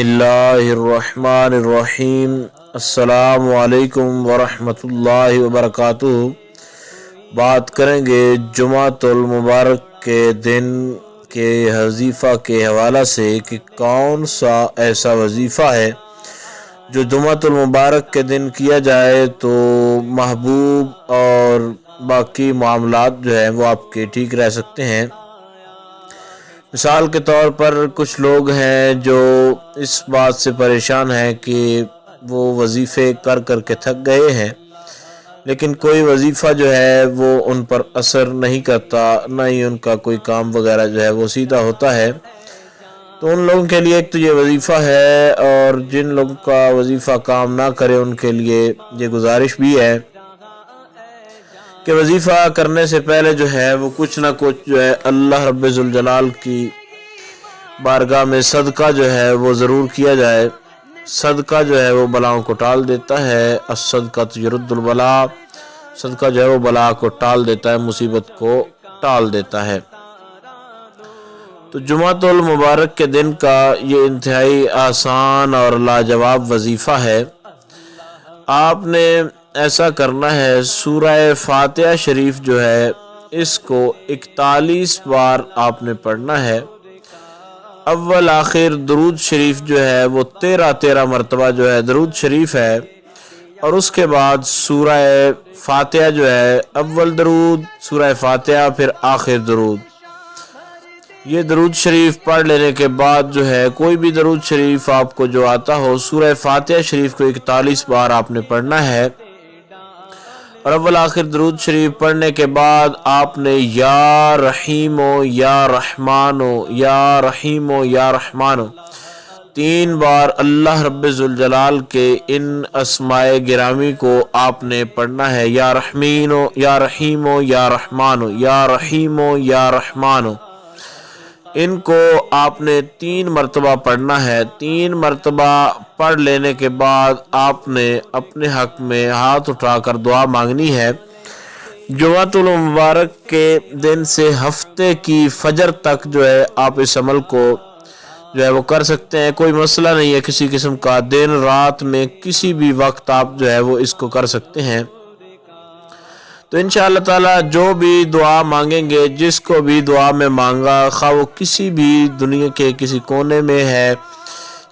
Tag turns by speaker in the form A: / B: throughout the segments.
A: बिस्मिल्लाहिर्रहमानिर्रहीम। अस्सलामु अलैकुम वरहमतुल्लाहि वबरकातुहू। बात करेंगे जुमातुल मुबारक के दिन के वजीफ़ा के हवाला से कि कौन सा ऐसा वजीफ़ा है जो जुमातुल मुबारक के दिन किया जाए तो महबूब और बाकी मामलात जो है वो आपके ठीक रह सकते हैं। मिसाल के तौर पर कुछ लोग हैं जो इस बात से परेशान हैं कि वो वजीफ़े कर कर के थक गए हैं, लेकिन कोई वजीफ़ा जो है वो उन पर असर नहीं करता, ना ही उनका कोई काम वगैरह जो है वो सीधा होता है। तो उन लोगों के लिए एक तो ये वजीफ़ा है, और जिन लोगों का वजीफ़ा काम ना करे उनके लिए ये गुजारिश भी है कि वजीफ़ा करने से पहले जो है वो कुछ ना कुछ जो है अल्लाह रब्बे जुल जलाल की बारगाह में सदका जो है वो ज़रूर किया जाए। सदका जो है वो बलाओं को टाल देता है। अस्सदका युरुद्दुल बला, सदका जो है वो बला को टाल देता है, मुसीबत को टाल देता है। तो जुमातुल मुबारक के दिन का ये इंतहाई आसान और लाजवाब वजीफ़ा है। आपने ऐसा करना है, सूरह फातिहा शरीफ जो है इसको 41 बार आपने पढ़ना है। अव्वल आखिर दरूद शरीफ जो है वो 13 मरतबा जो है दरूद शरीफ है, और उसके बाद सूरह फातिहा जो है अव्वल दरूद, सूरह फातिहा, फिर आखिर दरूद। ये दरूद शरीफ पढ़ लेने के बाद जो है कोई भी दरूद शरीफ आपको जो आता हो, सूरह फातिहा शरीफ को 41 बार आपने पढ़ना है, और अव्वल आखिर दरूद शरीफ पढ़ने के बाद आपने या रहीमो या रहमानो या रहीमो या रहमानो 3 बार अल्लाह रब्बे जुल जलाल के इन अस्माए गिरामी को आपने पढ़ना है। या रहमीनो या रहीमो या रहमानो या रहीमो या रहमानो, इनको आपने 3 मरतबा पढ़ना है। 3 मरतबा पढ़ लेने के बाद आपने अपने हक में हाथ उठाकर दुआ मांगनी है। जुमातुल मुबारक के दिन से हफ्ते की फजर तक जो है आप इस अमल को जो है वो कर सकते हैं। कोई मसला नहीं है किसी किस्म का, दिन रात में किसी भी वक्त आप जो है वो इसको कर सकते हैं। तो इंशाअल्लाह ताला जो भी दुआ मांगेंगे, जिसको भी दुआ में मांगा, खा वो किसी भी दुनिया के किसी कोने में है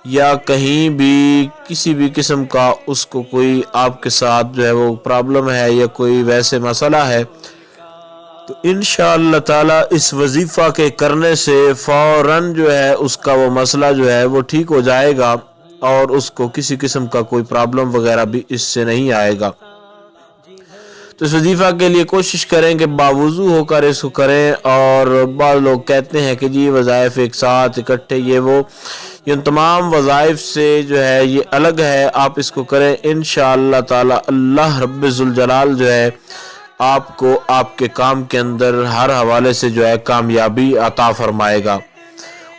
A: या कहीं भी किसी भी किस्म का उसको कोई आपके साथ जो है वो प्रॉब्लम है या कोई वैसे मसला है, तो इंशाअल्लाह ताला इस वजीफ़ा के करने से फ़ौरन जो है उसका वो मसला जो है वो ठीक हो जाएगा, और उसको किसी किस्म का कोई प्रॉब्लम वगैरह भी इससे नहीं आएगा। तो इस वजीफ़ा के लिए कोशिश करें कि बावुज़ू होकर इसको करें। और बाद लोग कहते हैं कि जी वज़ाइफ एक साथ इकट्ठे ये वो, ये तमाम वज़ाइफ से जो है ये अलग है। आप इसको करें, इंशाअल्लाह ताला अल्लाह रब्बे जुल जलाल जो है आपको आपके काम के अंदर हर हवाले से जो है कामयाबी अता फरमाएगा।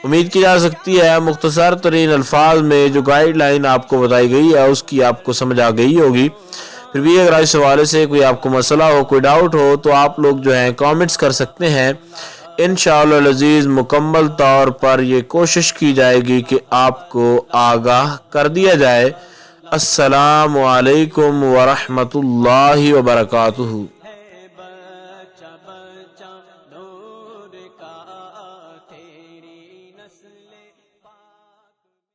A: उम्मीद की जा सकती है मुख्तसर तरीन अल्फाज में जो गाइडलाइन आपको बताई गई है उसकी आपको समझ आ गई होगी। फिर भी अगर इस हवाले से कोई आपको मसला हो, कोई डाउट हो, तो आप लोग जो हैं कमेंट्स कर सकते हैं। इंशाअल्लाह अज़ीज़ मुकम्मल तौर पर ये कोशिश की जाएगी कि आपको आगाह कर दिया जाए। अस्सलामु अलैकुम वरहमतुल्लाहि वबरकातुहू।